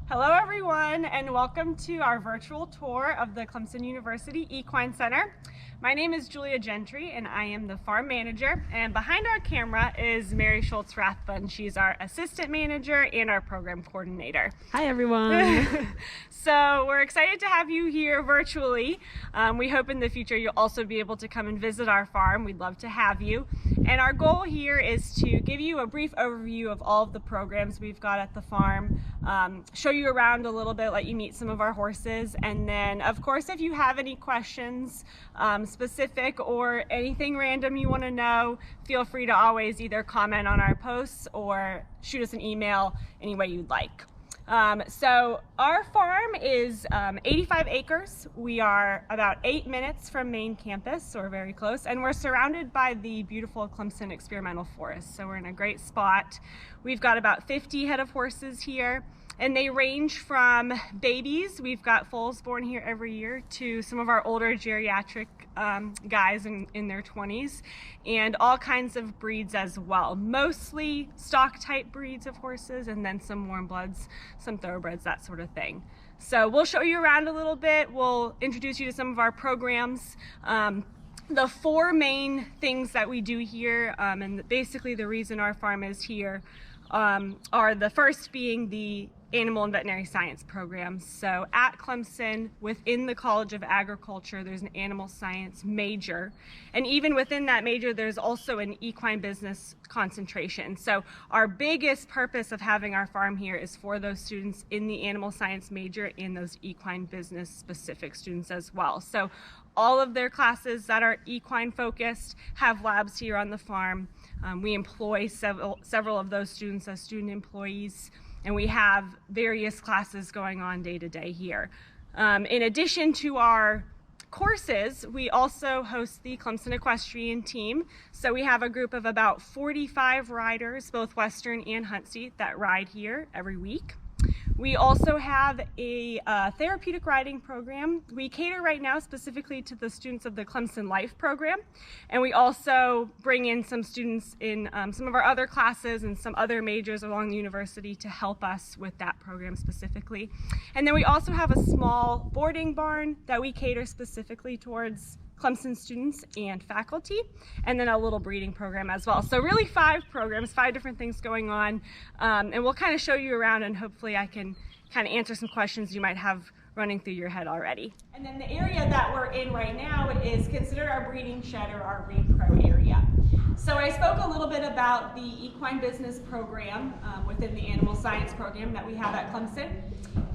Hello everyone, and welcome to our virtual tour of the Clemson University Equine Center. My name is Julia Gentry and I am the farm manager, and behind our camera is Mary Schultz-Rathbun. She's our assistant manager and our program coordinator. Hi everyone. So we're excited to have you here virtually. We hope in the future you'll also be able to come and visit our farm. We'd love to have you. And our goal here is to give you a brief overview of all of the programs we've got at the farm, show you around a little bit, let you meet some of our horses, and then of course if you have any questions, specific or anything random you want to know, feel free to always either comment on our posts or shoot us an email any way you'd like. So our farm is 85 acres. We are about 8 minutes from main campus, so we're very close, and we're surrounded by the beautiful Clemson experimental forest. So we're in a great spot. We've got about 50 head of horses here, and they range from babies, we've got foals born here every year, to some of our older geriatric guys in their 20s, and all kinds of breeds as well. Mostly stock type breeds of horses, and then some warm bloods, some thoroughbreds, that sort of thing. So we'll show you around a little bit. We'll introduce you to some of our programs. The four main things that we do here, and basically the reason our farm is here, are the first being the animal and veterinary science programs. So at Clemson, within the College of Agriculture, there's an animal science major. And even within that major, there's also an equine business concentration. So our biggest purpose of having our farm here is for those students in the animal science major and those equine business specific students as well. So all of their classes that are equine focused have labs here on the farm. We employ several of those students as student employees, and we have various classes going on day to day here. In addition to our courses, we also host the Clemson equestrian team. So we have a group of about 45 riders, both Western and Hunt Seat, that ride here every week. We also have a therapeutic riding program. We cater right now specifically to the students of the Clemson Life program, and we also bring in some students in some of our other classes and some other majors along the university to help us with that program specifically. And then we also have a small boarding barn that we cater specifically towards Clemson students and faculty, and then a little breeding program as well. So really 5 programs, 5 different things going on, and we'll kind of show you around, and hopefully I can kind of answer some questions you might have running through your head already. And then the area that we're in right now is considered our breeding shed or our breed pro area. So I spoke a little bit about the equine business program within the animal science program that we have at Clemson,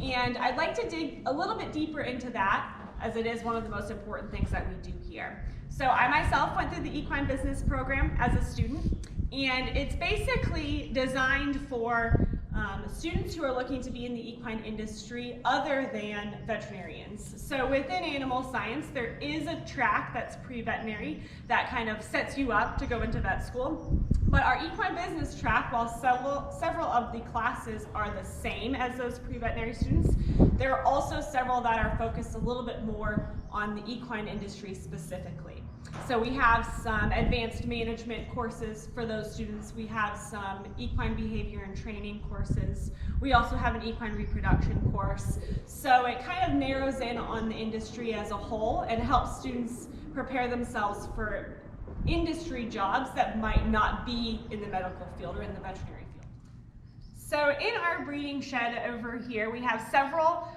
and I'd like to dig a little bit deeper into that, as it is one of the most important things that we do here. So I myself went through the equine business program as a student, and it's basically designed for students who are looking to be in the equine industry other than veterinarians. So within animal science, there is a track that's pre-veterinary that kind of sets you up to go into vet school. But our equine business track, while several of the classes are the same as those pre-veterinary students, there are also several that are focused a little bit more on the equine industry specifically. So we have some advanced management courses for those students. We have some equine behavior and training courses. We also have an equine reproduction course. So it kind of narrows in on the industry as a whole and helps students prepare themselves for industry jobs that might not be in the medical field or in the veterinary field. So in our breeding shed over here, we have several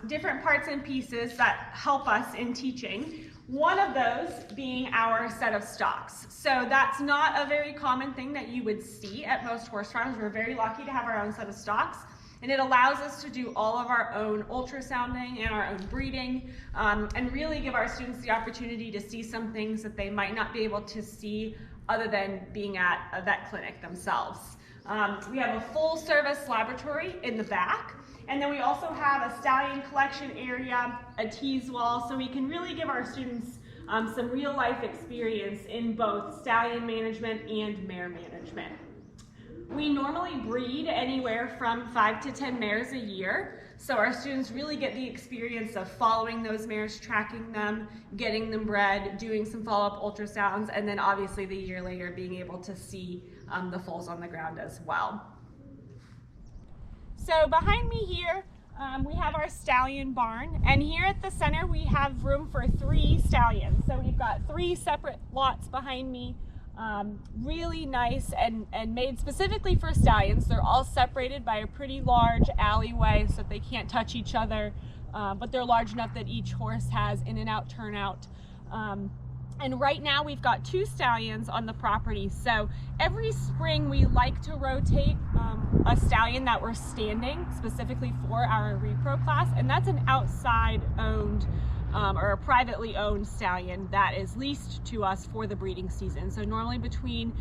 different parts and pieces that help us in teaching. One of those being our set of stocks. So that's not a very common thing that you would see at most horse farms. We're very lucky to have our own set of stocks, and it allows us to do all of our own ultrasounding and our own breeding, and really give our students the opportunity to see some things that they might not be able to see other than being at a vet clinic themselves. We have a full service laboratory in the back, and then we also have a stallion collection area, a tease wall, so we can really give our students some real life experience in both stallion management and mare management. We normally breed anywhere from 5 to 10 mares a year, so our students really get the experience of following those mares, tracking them, getting them bred, doing some follow-up ultrasounds, and then obviously the year later being able to see the foals on the ground as well. So behind me here, we have our stallion barn, and here at the center we have room for 3 stallions. So we've got 3 separate lots behind me, really nice and made specifically for stallions. They're all separated by a pretty large alleyway so that they can't touch each other, but they're large enough that each horse has in and out, turnout. And right now we've got 2 stallions on the property. So every spring we like to rotate a stallion that we're standing specifically for our repro class, and that's an outside owned or a privately owned stallion that is leased to us for the breeding season. So normally between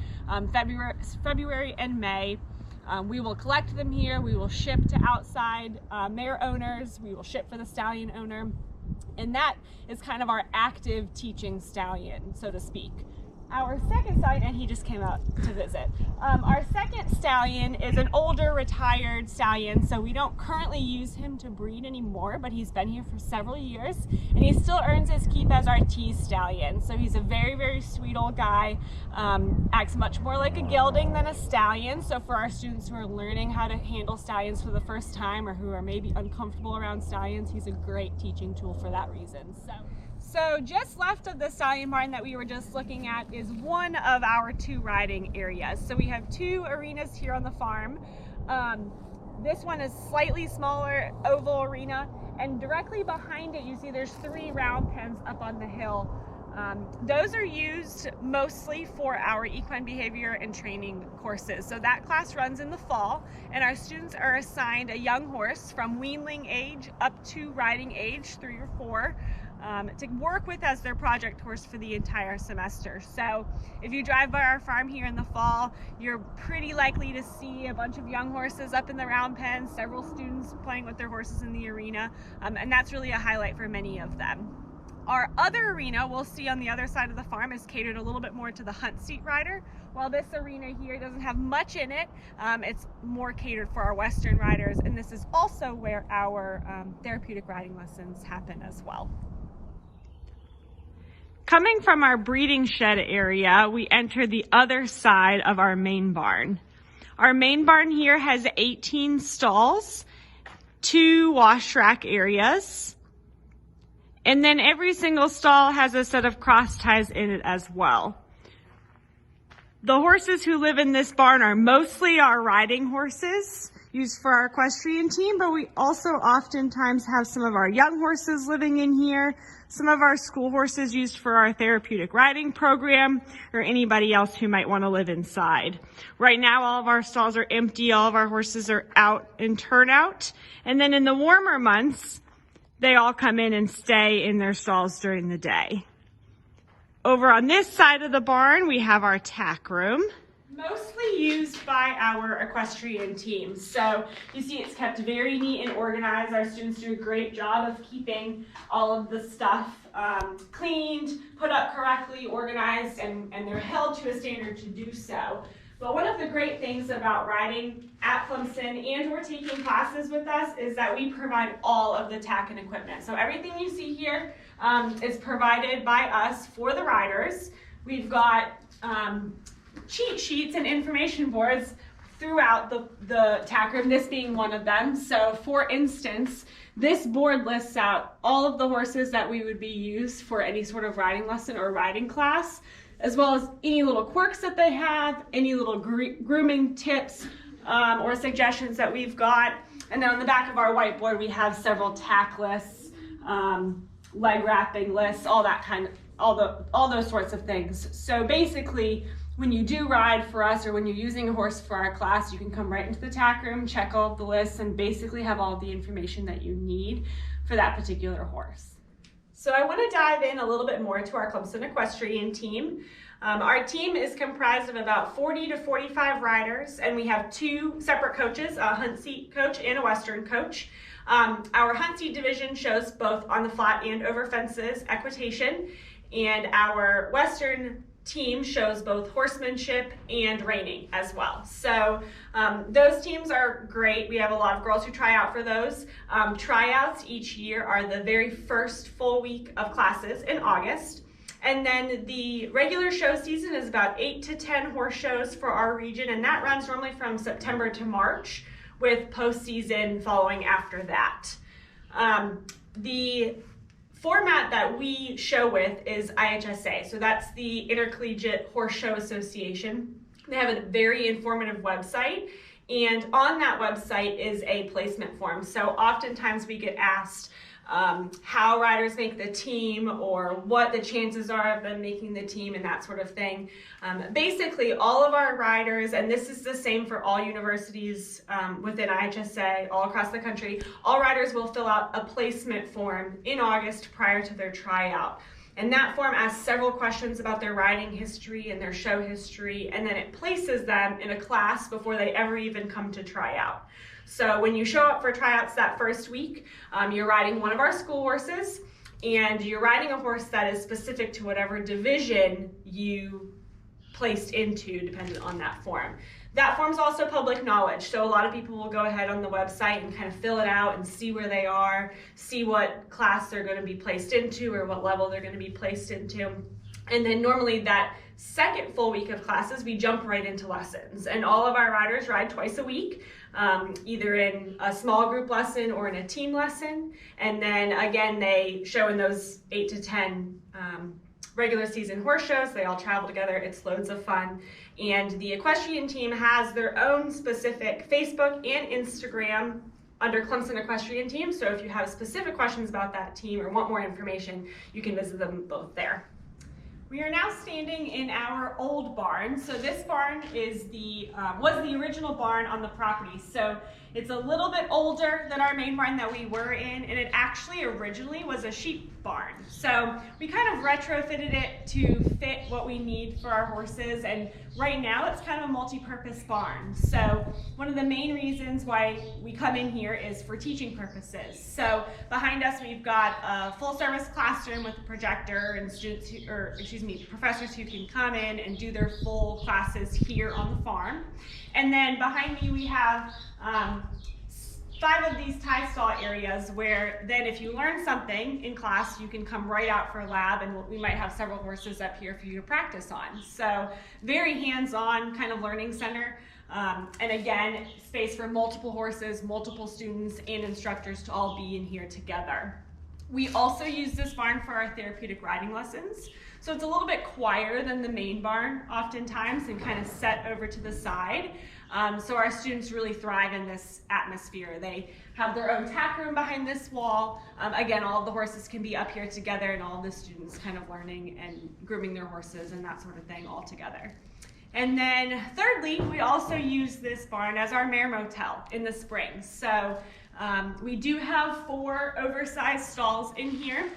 February and May, we will collect them here, we will ship to outside mare owners, we will ship for the stallion owner. And that is kind of our active teaching stallion, so to speak. Our second stallion, and he just came out to visit. Our second stallion is an older retired stallion, so we don't currently use him to breed anymore, but he's been here for several years, and he still earns his keep as our tease stallion. So he's a very, very sweet old guy, acts much more like a gelding than a stallion. So for our students who are learning how to handle stallions for the first time, or who are maybe uncomfortable around stallions, he's a great teaching tool for that reason. So just left of the stallion barn that we were just looking at is one of our 2 riding areas. So we have 2 arenas here on the farm. This one is slightly smaller, oval arena, and directly behind it you see there's 3 round pens up on the hill. Those are used mostly for our equine behavior and training courses. So that class runs in the fall, and our students are assigned a young horse from weanling age up to riding age, 3 or 4. To work with as their project horse for the entire semester. So if you drive by our farm here in the fall, you're pretty likely to see a bunch of young horses up in the round pen, several students playing with their horses in the arena, and that's really a highlight for many of them. Our other arena we'll see on the other side of the farm is catered a little bit more to the hunt seat rider. While this arena here doesn't have much in it, it's more catered for our Western riders, and this is also where our therapeutic riding lessons happen as well. Coming from our breeding shed area, we enter the other side of our main barn. Our main barn here has 18 stalls, 2 wash rack areas, and then every single stall has a set of cross ties in it as well. The horses who live in this barn are mostly our riding horses used for our equestrian team, but we also oftentimes have some of our young horses living in here, some of our school horses used for our therapeutic riding program, or anybody else who might want to live inside. Right now, all of our stalls are empty. All of our horses are out in turnout. And then in the warmer months, they all come in and stay in their stalls during the day. Over on this side of the barn, we have our tack room, mostly used by our equestrian team. So you see it's kept very neat and organized. Our students do a great job of keeping all of the stuff cleaned, put up correctly, organized, and they're held to a standard to do so. But one of the great things about riding at Clemson and or taking classes with us is that we provide all of the tack and equipment. So everything you see here is provided by us for the riders. We've got cheat sheets and information boards throughout the tack room, this being one of them. So for instance, this board lists out all of the horses that we would be used for any sort of riding lesson or riding class, as well as any little quirks that they have, any little grooming tips or suggestions that we've got. And then on the back of our whiteboard, we have several tack lists, leg wrapping lists, all that kind of, all those sorts of things. So basically, when you do ride for us or when you're using a horse for our class, you can come right into the tack room, check all of the lists, and basically have all of the information that you need for that particular horse. So I want to dive in a little bit more to our Clemson equestrian team. Our team is comprised of about 40 to 45 riders, and we have 2 separate coaches, a hunt seat coach and a Western coach. Our hunt seat division shows both on the flat and over fences equitation, and our Western team shows both horsemanship and reining as well. So those teams are great. We have a lot of girls who try out for those. Tryouts each year are the very first full week of classes in August. And then the regular show season is about 8 to 10 horse shows for our region, and that runs normally from September to March, with postseason following after that. The format that we show with is IHSA, so that's the Intercollegiate Horse Show Association. They have a very informative website, and on that website is a placement form. So oftentimes we get asked how riders make the team, or what the chances are of them making the team, and that sort of thing. Basically, all of our riders, and this is the same for all universities within IHSA all across the country, all riders will fill out a placement form in August prior to their tryout. And that form asks several questions about their riding history and their show history, and then it places them in a class before they ever even come to tryout. So when you show up for tryouts that first week, you're riding one of our school horses, and you're riding a horse that is specific to whatever division you placed into, dependent on that form. That form's also public knowledge, so a lot of people will go ahead on the website and kind of fill it out and see where they are, see what class they're going to be placed into or what level they're going to be placed into. And then normally that second full week of classes, we jump right into lessons. And all of our riders ride twice a week, either in a small group lesson or in a team lesson. And then again, they show in those 8 to 10 regular season horse shows. They all travel together. It's loads of fun. And the equestrian team has their own specific Facebook and Instagram under Clemson Equestrian Team. So if you have specific questions about that team or want more information, you can visit them both there. We are now standing in our old barn. So this barn is was the original barn on the property. So it's a little bit older than our main barn that we were in, and it actually originally was a sheep barn. So we kind of retrofitted it to fit what we need for our horses, and right now it's kind of a multi-purpose barn. So one of the main reasons why we come in here is for teaching purposes. So behind us we've got a full-service classroom with a projector and professors who can come in and do their full classes here on the farm. And then behind me we have 5 of these tie stall areas where then if you learn something in class, you can come right out for a lab, and we might have several horses up here for you to practice on. So very hands-on kind of learning center. And again, space for multiple horses, multiple students, and instructors to all be in here together. We also use this barn for our therapeutic riding lessons. So it's a little bit quieter than the main barn oftentimes, and kind of set over to the side. So our students really thrive in this atmosphere. They have their own tack room behind this wall. Again, all of the horses can be up here together, and all of the students kind of learning and grooming their horses and that sort of thing all together. And then thirdly, we also use this barn as our mare motel in the spring. So we do have 4 oversized stalls in here.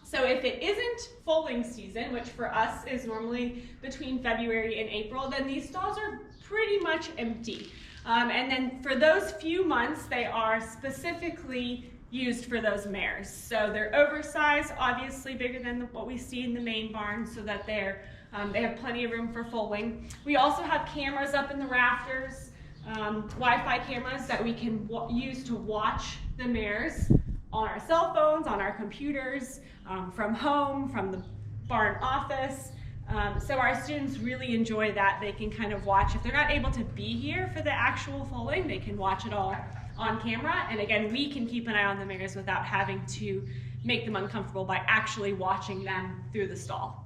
So if it isn't foaling season, which for us is normally between February and April, then these stalls are pretty much empty. And then for those few months, they are specifically used for those mares. So they're oversized, obviously bigger than what we see in the main barn, so that they have plenty of room for foaling. We also have cameras up in the rafters, Wi-Fi cameras that we can use to watch the mares on our cell phones, on our computers, from home, from the barn office. So our students really enjoy that. They can kind of watch. If they're not able to be here for the actual foaling, they can watch it all on camera. And again, we can keep an eye on the mares without having to make them uncomfortable by actually watching them through the stall.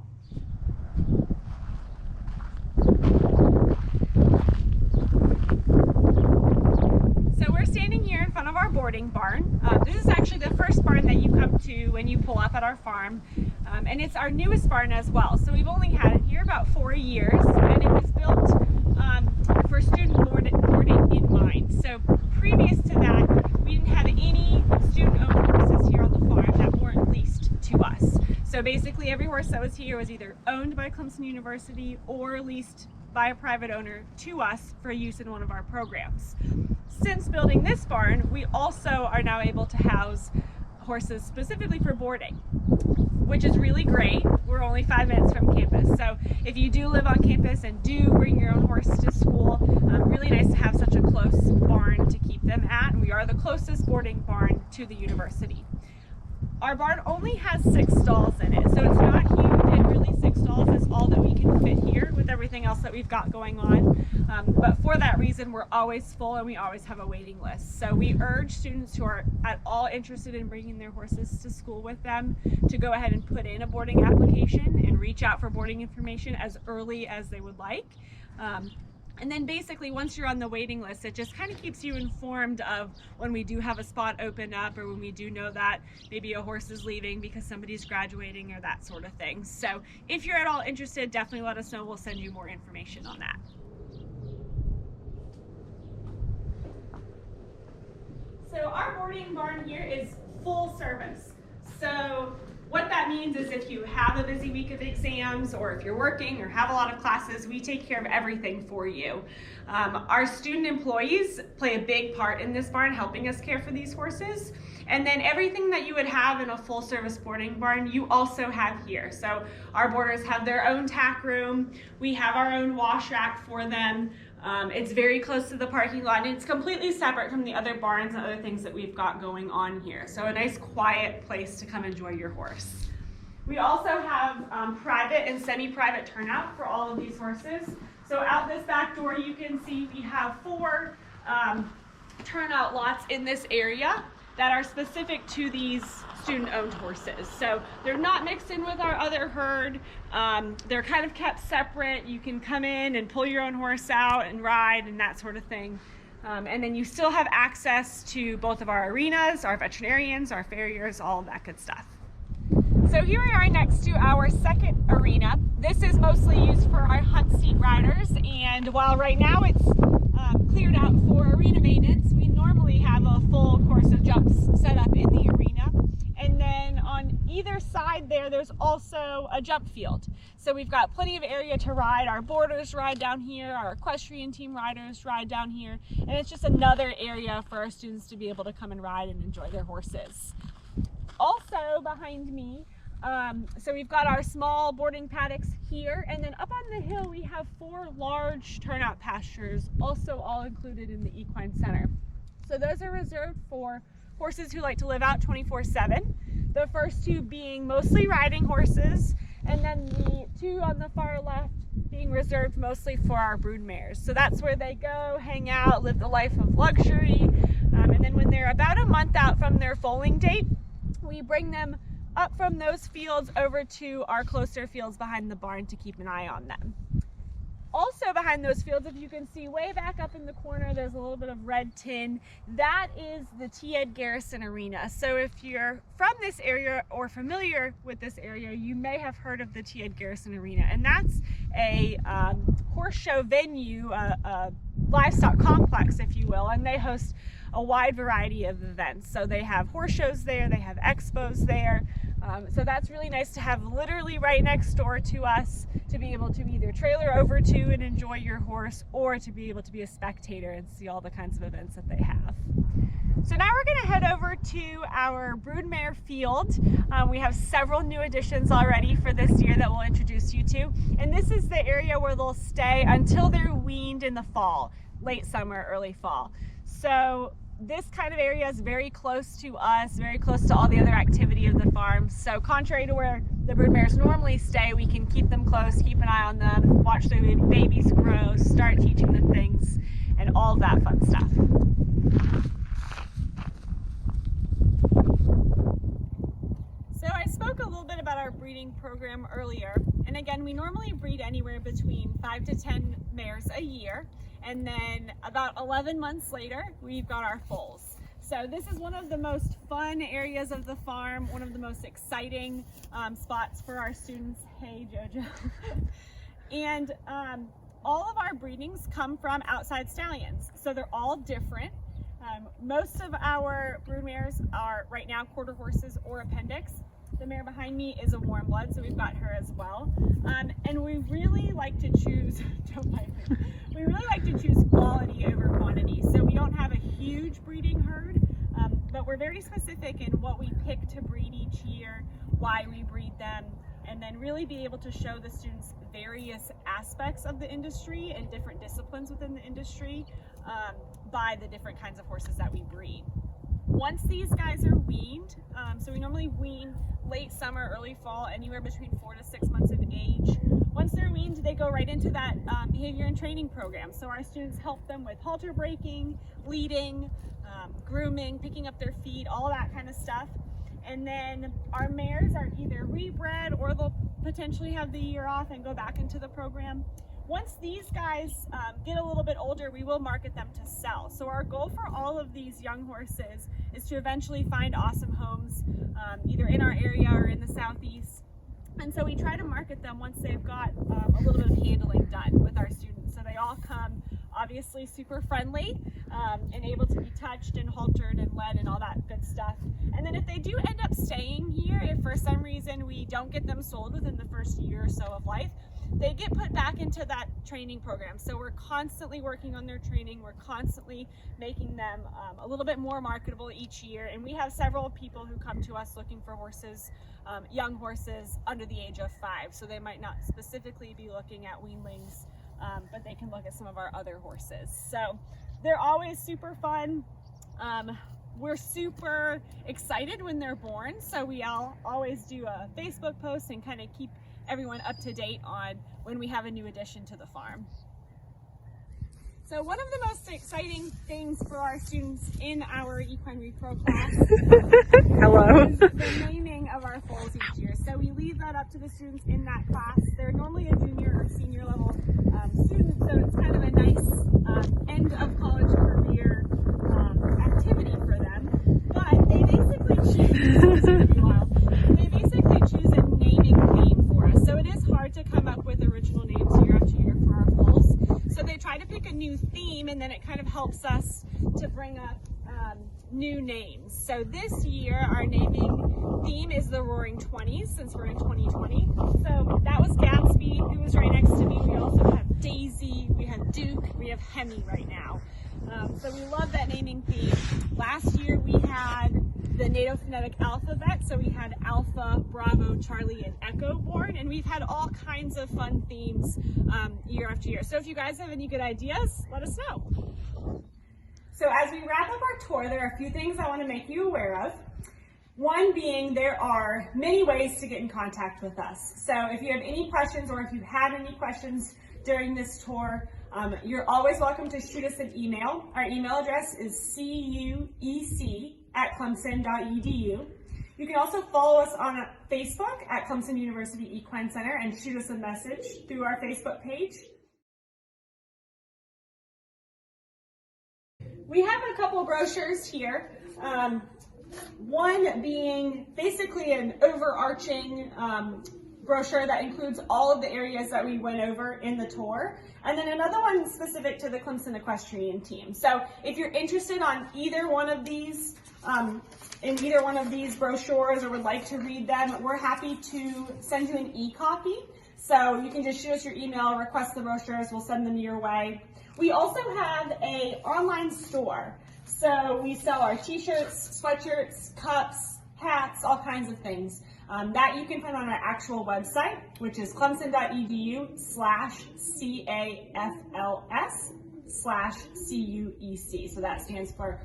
So we're standing here in front of our boarding barn. This is actually the first barn that you come to when you pull up at our farm. And it's our newest barn as well. So we've only had it here about 4 years, and it was built for student boarding in mind. So previous to that, we didn't have any student-owned horses here on the farm that weren't leased to us. So basically every horse that was here was either owned by Clemson University or leased by a private owner to us for use in one of our programs. Since building this barn, we also are now able to house horses specifically for boarding, which is really great. We're only 5 minutes from campus. So if you do live on campus and do bring your own horse to school, really nice to have such a close barn to keep them at. And we are the closest boarding barn to the university. Our barn only has 6 stalls in it, so it's not huge, and really 6 stalls is all that we can fit here with everything else that we've got going on. But for that reason, we're always full and we always have a waiting list. So we urge students who are at all interested in bringing their horses to school with them to go ahead and put in a boarding application and reach out for boarding information as early as they would like. And then basically once you're on the waiting list, it just kind of keeps you informed of when we do have a spot open up, or when we do know that maybe a horse is leaving because somebody's graduating or that sort of thing. So if you're at all interested, definitely let us know. We'll send you more information on that. So our boarding barn here is full service. So what that means is if you have a busy week of exams, or if you're working or have a lot of classes, we take care of everything for you. Our student employees play a big part in this barn, helping us care for these horses. And then everything that you would have in a full service boarding barn, you also have here. So our boarders have their own tack room. We have our own wash rack for them. It's very close to the parking lot, and it's completely separate from the other barns and other things that we've got going on here. So a nice quiet place to come enjoy your horse. We also have private and semi-private turnout for all of these horses. So out this back door you can see we have 4 turnout lots in this area that are specific to these student-owned horses. So they're not mixed in with our other herd. They're kind of kept separate. You can come in and pull your own horse out and ride and that sort of thing. And then you still have access to both of our arenas, our veterinarians, our farriers, all of that good stuff. So here we are next to our second arena. This is mostly used for our hunt seat riders, and while right now it's cleared out for arena maintenance, we normally have a full course of jumps set up in the arena. And then on either side there's also a jump field. So we've got plenty of area to ride. Our boarders ride down here, our equestrian team riders ride down here, and it's just another area for our students to be able to come and ride and enjoy their horses. Also behind me, so we've got our small boarding paddocks here, and then up on the hill we have 4 large turnout pastures, also all included in the Equine Center. So those are reserved for horses who like to live out 24/7. The first 2 being mostly riding horses, and then the 2 on the far left being reserved mostly for our brood mares. So that's where they go, hang out, live the life of luxury, and then when they're about a month out from their foaling date, we bring them up from those fields over to our closer fields behind the barn to keep an eye on them. Also behind those fields, if you can see way back up in the corner, there's a little bit of red tin. That is the T. Ed Garrison Arena. So if you're from this area or familiar with this area, you may have heard of the T. Ed Garrison Arena. And that's a horse show venue, a livestock complex, if you will, and they host a wide variety of events. So they have horse shows there, they have expos there. So that's really nice to have literally right next door to us, to be able to either trailer over to and enjoy your horse, or to be able to be a spectator and see all the kinds of events that they have. So now we're going to head over to our broodmare field. We have several new additions already for this year that we'll introduce you to. And this is the area where they'll stay until they're weaned in the fall, late summer, early fall. So this kind of area is very close to us, very close to all the other activity of the farm. So contrary to where the broodmares normally stay, we can keep them close, keep an eye on them, watch their babies grow, start teaching them things, and all of that fun stuff. So I spoke a little bit about our breeding program earlier, and again, we normally breed anywhere between 5 to 10 mares a year. And then about 11 months later, we've got our foals. So this is one of the most fun areas of the farm, one of the most exciting spots for our students. Hey, Jojo. And all of our breedings come from outside stallions. So they're all different. Most of our broodmares are right now quarter horses or appendix. The mare behind me is a warm blood, so we've got her as well. And we really like to choose, don't bite me. We really like to choose quality over quantity. So we don't have a huge breeding herd, but we're very specific in what we pick to breed each year, why we breed them, and then really be able to show the students various aspects of the industry and different disciplines within the industry by the different kinds of horses that we breed. Once these guys are weaned, so we normally wean late summer, early fall, anywhere between 4 to 6 months of age. Once they're weaned, they go right into that behavior and training program. So our students help them with halter breaking, leading, grooming, picking up their feet, all that kind of stuff. And then our mares are either rebred or they'll potentially have the year off and go back into the program. Once these guys get a little bit older, we will market them to sell. So our goal for all of these young horses is to eventually find awesome homes, either in our area or in the southeast. And so we try to market them once they've got a little bit of handling done with our students. So they all come obviously super friendly and able to be touched and haltered and led and all that good stuff. And then if they do end up staying here, if for some reason we don't get them sold within the first year or so of life, they get put back into that training program. So we're constantly working on their training. We're constantly making them a little bit more marketable each year. And we have several people who come to us looking for horses, young horses under the age of 5. So they might not specifically be looking at weanlings, but they can look at some of our other horses. So they're always super fun. We're super excited when they're born. So we always do a Facebook post and kind of keep everyone up to date on when we have a new addition to the farm. So one of the most exciting things for our students in our Equine Repro class is the naming of our foals each year. So we leave that up to the students in that class. They're normally a junior or senior level student, so it's kind of a nice end of college career activity for them. But they basically choose a naming theme for us. So it is hard to come up with original names year after year for our foals. So they try to pick a new theme, and then it kind of helps us to bring up new names. So this year our naming theme is the Roaring 20s, since we're in 2020. So that was Gatsby, who was right next to me. We also have Daisy, we have Duke, we have Hemi right now. So we love that naming theme. Last year we had the NATO phonetic alphabet, so we had Alpha, Bravo, Charlie, and Echo born, and we've had all kinds of fun themes year after year. So if you guys have any good ideas, let us know. So as we wrap up our tour, there are a few things I want to make you aware of. One being there are many ways to get in contact with us. So if you have any questions or if you had any questions during this tour, you're always welcome to shoot us an email. Our email address is cuec@clemson.edu. You can also follow us on Facebook at Clemson University Equine Center and shoot us a message through our Facebook page. We have a couple brochures here. One being basically an overarching brochure that includes all of the areas that we went over in the tour, and then another one specific to the Clemson equestrian team. So if you're interested on either one of these, in either one of these brochures, or would like to read them, we're happy to send you an e-copy. So you can just shoot us your email, request the brochures, we'll send them your way. We also have an online store. So we sell our t-shirts, sweatshirts, cups, hats, all kinds of things. That you can find on our actual website, which is clemson.edu/CAFLS/CUEC. So that stands for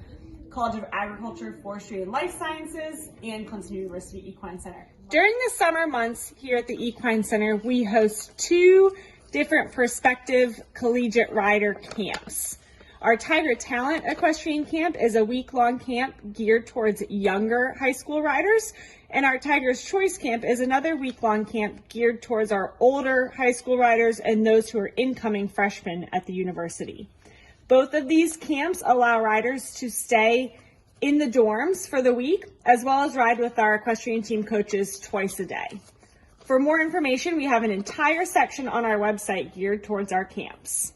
College of Agriculture, Forestry, and Life Sciences, and Clemson University Equine Center. During the summer months here at the Equine Center, we host 2 different prospective collegiate rider camps. Our Tiger Talent Equestrian Camp is a week-long camp geared towards younger high school riders, and our Tiger's Choice Camp is another week-long camp geared towards our older high school riders and those who are incoming freshmen at the university. Both of these camps allow riders to stay in the dorms for the week, as well as ride with our equestrian team coaches twice a day. For more information, we have an entire section on our website geared towards our camps.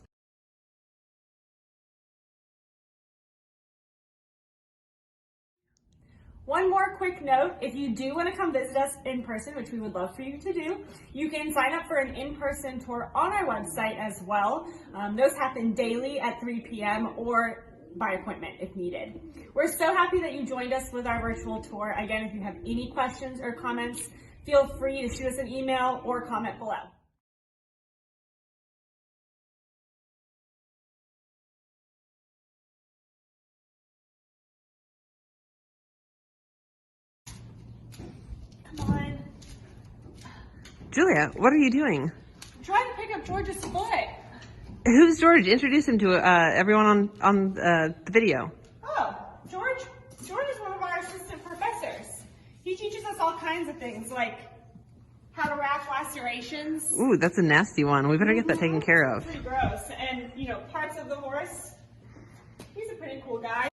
One more quick note, if you do want to come visit us in person, which we would love for you to do, you can sign up for an in-person tour on our website as well. Those happen daily at 3 p.m. or by appointment if needed. We're so happy that you joined us with our virtual tour. Again, if you have any questions or comments, feel free to shoot us an email or comment below. Julia, what are you doing? I'm trying to pick up George's foot. Who's George? Introduce him to everyone on the video. Oh, George is one of our assistant professors. He teaches us all kinds of things, like how to wrap lacerations. Ooh, that's a nasty one. We better get that taken care of. Pretty gross. And, you know, parts of the horse. He's a pretty cool guy.